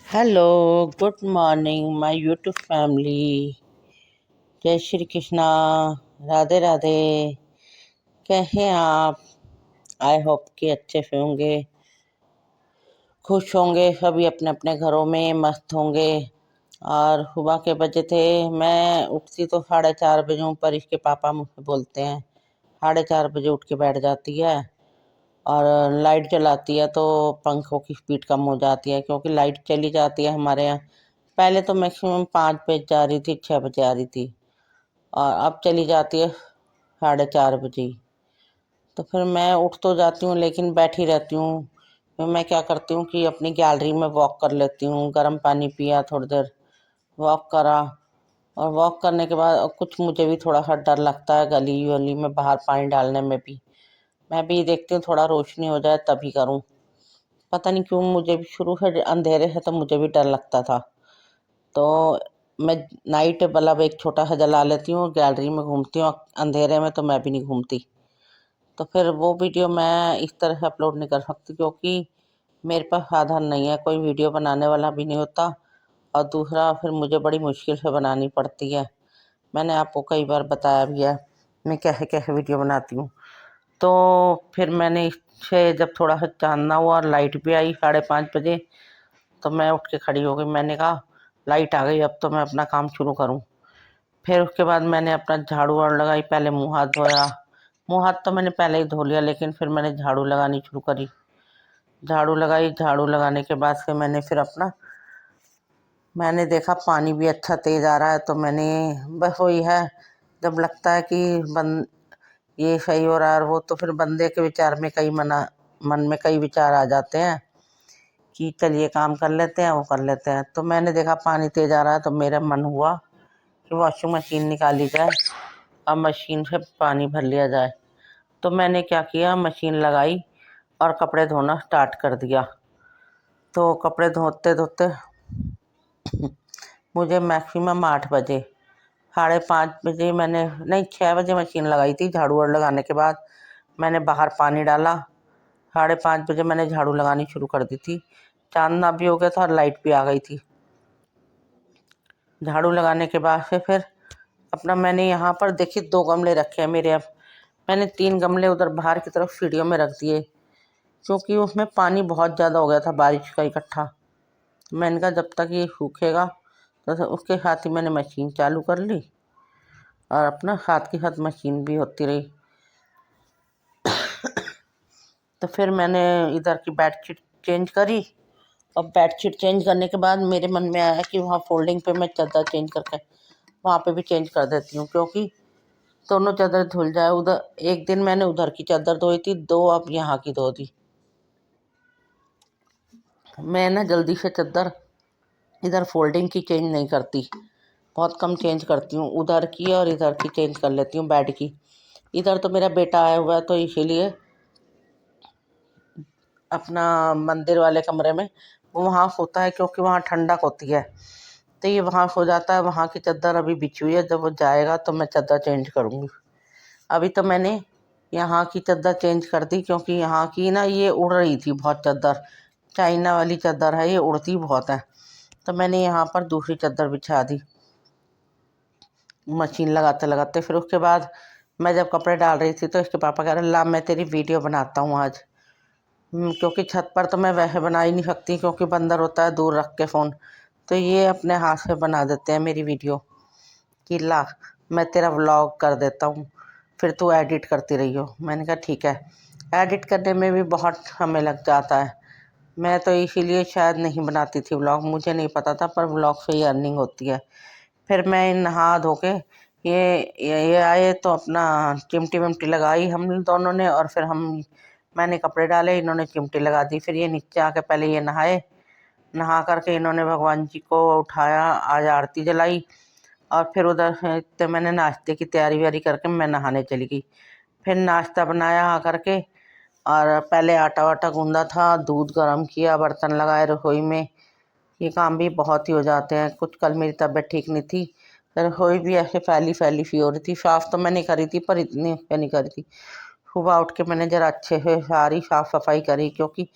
Hello, good morning my YouTube family. जय श्री कृष्णा। राधे राधे। कैसे हैं आप? आई होप कि अच्छे से होंगे, खुश होंगे, सभी अपने अपने घरों में मस्त होंगे। और सुबह के बजे थे, मैं उठती तो 4:30 बजे हूँ, पर इसके पापा मुझसे बोलते हैं 4:30 बजे उठ के बैठ जाती है। और लाइट जलाती है तो पंखों की स्पीड कम हो जाती है, क्योंकि लाइट चली जाती है हमारे यहाँ। पहले तो मैक्सिमम 5 बजे जा रही थी, 6 बजे आ रही थी, और अब चली जाती है 4:30 बजे। तो फिर मैं उठ तो जाती हूँ, लेकिन बैठी रहती हूँ। फिर मैं क्या करती हूँ कि अपनी गैलरी में वॉक कर लेती हूँ, गर्म पानी पिया, थोड़ी देर वॉक करा। और वॉक करने के बाद कुछ मुझे भी थोड़ा सा डर लगता है गली वली में बाहर पानी डालने में भी। मैं भी देखती हूँ थोड़ा रोशनी हो जाए तभी करूँ। पता नहीं क्यों, मुझे भी शुरू से अंधेरे से तो मुझे भी डर लगता था। तो मैं नाइट बल्ब एक छोटा सा जला लेती हूँ, गैलरी में घूमती हूँ। अंधेरे में तो मैं भी नहीं घूमती। तो फिर वो वीडियो मैं इस तरह से अपलोड नहीं कर सकती, क्योंकि मेरे पास साधन नहीं है, कोई वीडियो बनाने वाला भी नहीं होता। और दूसरा, फिर मुझे बड़ी मुश्किल से बनानी पड़ती है। मैंने आपको कई बार बताया भी है मैं कैसे कैसे वीडियो बनाती हूँ। तो फिर मैंने इससे जब थोड़ा सा चांदना हुआ और लाइट भी आई 5:30 बजे, तो मैं उठ के खड़ी हो गई। मैंने कहा लाइट आ गई, अब तो मैं अपना काम शुरू करूँ। फिर उसके बाद मैंने अपना झाड़ू वाड़ू लगाई, पहले मुँह हाथ धोया। मुँह हाथ तो मैंने पहले ही धो लिया, लेकिन फिर मैंने झाड़ू लगानी शुरू करी। झाड़ू लगाई, झाड़ू लगाने के बाद फिर मैंने देखा पानी भी अच्छा तेज आ रहा है। तो मैंने, बस वही है, जब लगता है कि ये सही हो रहा है, और वो तो फिर बंदे के विचार में मन में कई विचार आ जाते हैं कि चलिए काम कर लेते हैं, वो कर लेते हैं। तो मैंने देखा पानी तेज आ रहा है, तो मेरा मन हुआ कि वॉशिंग मशीन निकाली जाए, अब मशीन से पानी भर लिया जाए। तो मैंने क्या किया, मशीन लगाई और कपड़े धोना स्टार्ट कर दिया। तो कपड़े धोते धोते मुझे मैक्सिमम 8 बजे, 5:30 बजे मैंने, नहीं 6 बजे मशीन लगाई थी। झाड़ू वाड़ू लगाने के बाद मैंने बाहर पानी डाला। 5:30 बजे मैंने झाड़ू लगानी शुरू कर दी थी। चांदना भी हो गया था और लाइट भी आ गई थी। झाड़ू लगाने के बाद से फिर अपना, मैंने यहाँ पर देखिए 2 गमले रखे हैं मेरे। अब मैंने 3 गमले उधर बाहर की तरफ सीढ़ियों में रख दिए, क्योंकि उसमें पानी बहुत ज़्यादा हो गया था बारिश का इकट्ठा। मैंने कहा जब तक ये सूखेगा, तो उसके साथ ही मैंने मशीन चालू कर ली, और अपना साथ के साथ मशीन भी होती रही। तो फिर मैंने इधर की बेडशीट चेंज करी। और बेडशीट चेंज करने के बाद मेरे मन में आया कि वहाँ फोल्डिंग पे मैं चादर चेंज करके वहाँ पे भी चेंज कर देती हूँ, क्योंकि दोनों चादर धुल जाए। उधर एक दिन मैंने उधर की चादर धोई थी, 2 अब यहाँ की धो दी। मैं ना जल्दी से चादर इधर फोल्डिंग की चेंज नहीं करती, बहुत कम चेंज करती हूँ। उधर की और इधर की चेंज कर लेती हूँ, बेड की। इधर तो मेरा बेटा आया हुआ है, तो इसीलिए अपना मंदिर वाले कमरे में वो वहाँ सोता है, क्योंकि वहाँ ठंडक होती है। तो ये वहाँ सो जाता है, वहाँ की चादर अभी बिछी हुई है। जब वो जाएगा तो मैं चादर चेंज करूँगी। अभी तो मैंने यहाँ की चादर चेंज कर दी, क्योंकि यहाँ की ना ये उड़ रही थी बहुत चादर। चाइना वाली चादर है, ये उड़ती बहुत है। तो मैंने यहाँ पर दूसरी चादर बिछा दी मशीन लगाते लगाते। फिर उसके बाद मैं जब कपड़े डाल रही थी, तो इसके पापा कह रहे ला मैं तेरी वीडियो बनाता हूँ आज। क्योंकि छत पर तो मैं वैसे बना ही नहीं सकती, क्योंकि बंदर होता है दूर रख के फ़ोन। तो ये अपने हाथ से बना देते हैं मेरी वीडियो, कि ला मैं तेरा व्लॉग कर देता हूँ, फिर तू एडिट करती रही हो। मैंने कहा ठीक है। एडिट करने में भी बहुत समय लग जाता है। मैं तो इसीलिए शायद नहीं बनाती थी व्लॉग, मुझे नहीं पता था, पर व्लॉग से ही अर्निंग होती है। फिर मैं नहा धो के ये आए, तो अपना चिमटी विमटी लगाई हम दोनों ने, और फिर मैंने कपड़े डाले, इन्होंने चिमटी लगा दी। फिर ये नीचे आके पहले ये नहाए। नहा करके इन्होंने भगवान जी को उठाया, आज आरती जलाई। और फिर उधर से तो मैंने नाश्ते की तैयारी व्यारी करके मैं नहाने चली गई। फिर नाश्ता बनाया आकर के, और पहले आटा वाटा गूंदा था, दूध गर्म किया, बर्तन लगाए रसोई में। ये काम भी बहुत ही हो जाते हैं। कुछ कल मेरी तबीयत ठीक नहीं थी, रसोई भी ऐसे फैली फैली सी हो रही थी। साफ़ तो मैंने करी थी, पर इतनी नहीं करी थी। सुबह उठ के मैंने ज़रा अच्छे से सारी साफ़ सफाई करी, क्योंकि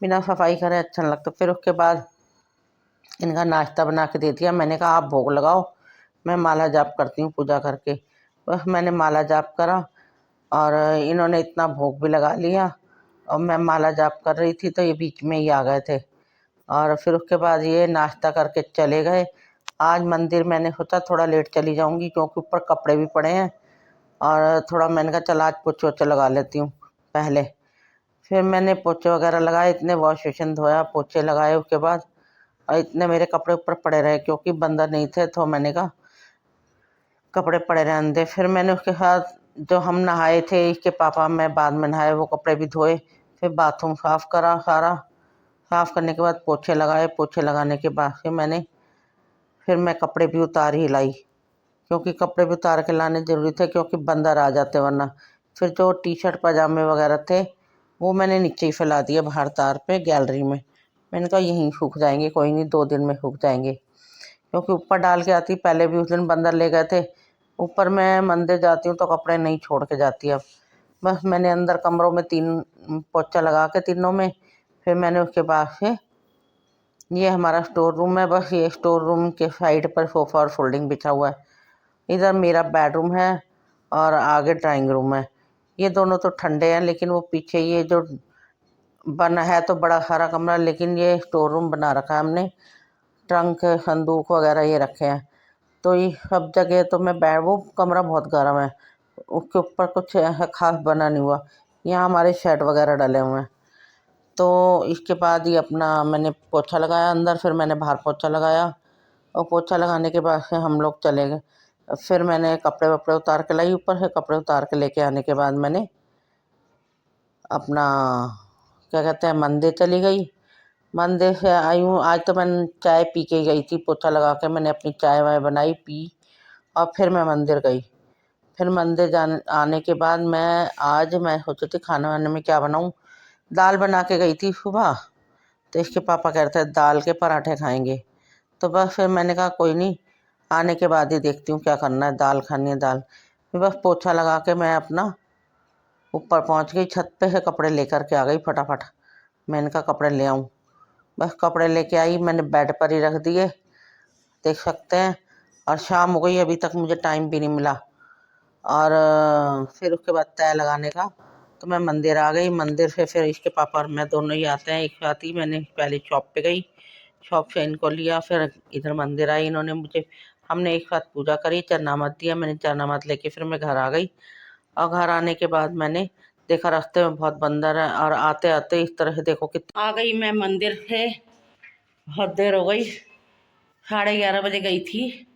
बिना सफाई करे अच्छा नहीं लगता। फिर उसके बाद इनका नाश्ता बना के दे दिया। मैंने कहा आप भोग लगाओ, मैं माला जाप करती हूँ पूजा करके। बस मैंने माला जाप करा और इन्होंने इतना भोग भी लगा लिया और मैं माला जाप कर रही थी तो ये बीच में ही आ गए थे और फिर उसके बाद ये नाश्ता करके चले गए। आज मंदिर मैंने सोचा थोड़ा लेट चली जाऊंगी क्योंकि ऊपर कपड़े भी पड़े हैं और थोड़ा मैंने कहा चल आज पोछे वोछे लगा लेती हूँ पहले। फिर मैंने पोछे वगैरह लगाए, इतने वॉश बेसिन धोया, पोछे लगाए उसके बाद, और इतने मेरे कपड़े ऊपर पड़े रहे क्योंकि बंदर नहीं थे तो मैंने कहा कपड़े पड़े रहने दे। फिर मैंने उसके साथ जो हम नहाए थे, इसके पापा मैं बाद में नहाए, वो कपड़े भी धोए। फिर बाथरूम साफ़ करा, सारा साफ़ करने के बाद पोछे लगाए। पोछे लगाने के बाद फिर मैं कपड़े भी उतार ही लाई क्योंकि कपड़े भी उतार के लाने ज़रूरी थे क्योंकि बंदर आ जाते वरना। फिर जो टी शर्ट पजामे वगैरह थे वो मैंने नीचे ही फैला दिए बाहर तार पे गैलरी में। मैंने कहा यहीं सूख जाएंगे, कोई नहीं 2 दिन में सूख जाएंगे क्योंकि ऊपर डाल के आती। पहले भी उस दिन बंदर ले गए थे। ऊपर मैं मंदिर जाती हूँ तो कपड़े नहीं छोड़ के जाती। अब बस मैंने अंदर कमरों में 3 पोछा लगा के तीनों में। फिर मैंने उसके बाद से ये हमारा स्टोर रूम है, बस ये स्टोर रूम के साइड पर सोफ़ा और फोल्डिंग बिछा हुआ है। इधर मेरा बेडरूम है और आगे ड्राइंग रूम है। ये दोनों तो ठंडे हैं लेकिन वो पीछे ये जो बना है तो बड़ा सारा कमरा, लेकिन ये स्टोर रूम बना रखा है हमने। ट्रंक संदूक वगैरह ये रखे हैं तो ये सब जगह तो मैं वो कमरा बहुत गर्म है, उसके ऊपर कुछ ऐसा खास बना नहीं हुआ। यहाँ हमारे शेड वगैरह डले हुए हैं। तो इसके बाद ही अपना मैंने पोछा लगाया अंदर, फिर मैंने बाहर पोछा लगाया और पोछा लगाने के बाद से हम लोग चले गए। फिर मैंने कपड़े वपड़े उतार के लाई, ऊपर से कपड़े उतार के लेके आने के बाद मैंने अपना क्या कहते हैं मंदिर चली गई। मंदिर से आई हूँ, आज तो मैं चाय पी के गई थी, पोछा लगा के मैंने अपनी चाय वाय बनाई पी और फिर मैं मंदिर गई। फिर मंदिर जाने आने के बाद मैं सोची थी खाना वाने में क्या बनाऊँ। दाल बना के गई थी सुबह तो इसके पापा कह रहे थे दाल के पराठे खाएंगे। तो बस फिर मैंने कहा कोई नहीं, आने के बाद ही देखती हूँ क्या करना है, दाल खानी है दाल। फिर बस पोछा लगा के मैं अपना ऊपर पहुँच गई, छत पे से कपड़े लेकर के आ गई फटाफट। मैंने कहा कपड़े ले आऊँ, बस कपड़े लेके आई, मैंने बेड पर ही रख दिए, देख सकते हैं। और शाम हो गई, अभी तक मुझे टाइम भी नहीं मिला। और फिर उसके बाद तय लगाने का तो मैं मंदिर आ गई। मंदिर से फिर इसके पापा और मैं दोनों ही आते हैं एक साथ ही। मैंने पहले शॉप पे गई, शॉप से इनको लिया, फिर इधर मंदिर आई। इन्होंने मुझे हमने एक साथ पूजा करी, चरनामत दिया, मैंने चरनामत लेके फिर मैं घर आ गई। और घर आने के बाद मैंने देखा रास्ते में बहुत बंदर है और आते आते इस तरह से देखो कि आ गई मैं मंदिर से। बहुत देर हो गई, 11:30 बजे गई थी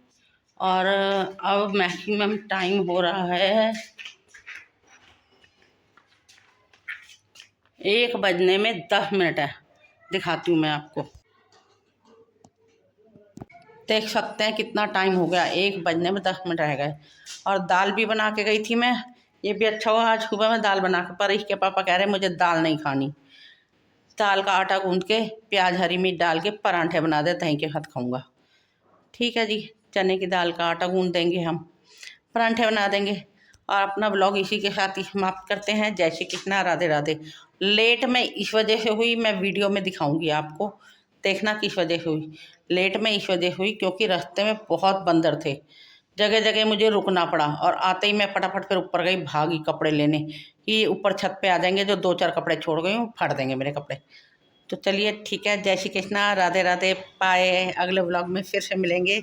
और अब मैक्सिमम टाइम हो रहा है 1 बजने में 10 मिनट है। दिखाती हूँ मैं आपको, देख सकते हैं कितना टाइम हो गया, 1 बजने में 10 मिनट रह गए। और दाल भी बना के गई थी मैं, ये भी अच्छा हुआ आज सुबह में दाल बना के, पर इसके पापा कह रहे मुझे दाल नहीं खानी। दाल का आटा गूंद के प्याज हरी मिर्च डाल के पराठे बना दे, दही के साथ खाऊंगा। ठीक है जी, चने की दाल का आटा गूंद देंगे, हम पराठे बना देंगे। और अपना ब्लॉग इसी के साथ ही समाप्त करते हैं। जय श्री कृष्णा, राधे राधे। लेट में इस वजह से हुई, मैं वीडियो में दिखाऊंगी आपको, देखना किस वजह से हुई। लेट में इस वजह से हुई क्योंकि रास्ते में बहुत बंदर थे, जगह जगह मुझे रुकना पड़ा। और आते ही मैं फटाफट फिर ऊपर गई, भागी कपड़े लेने कि ऊपर छत पे आ जाएंगे, जो 2-4 कपड़े छोड़ गई हूँ फाड़ देंगे मेरे कपड़े। तो चलिए ठीक है, जय श्री कृष्णा, राधे राधे, बाय। अगले ब्लॉग में फिर से मिलेंगे।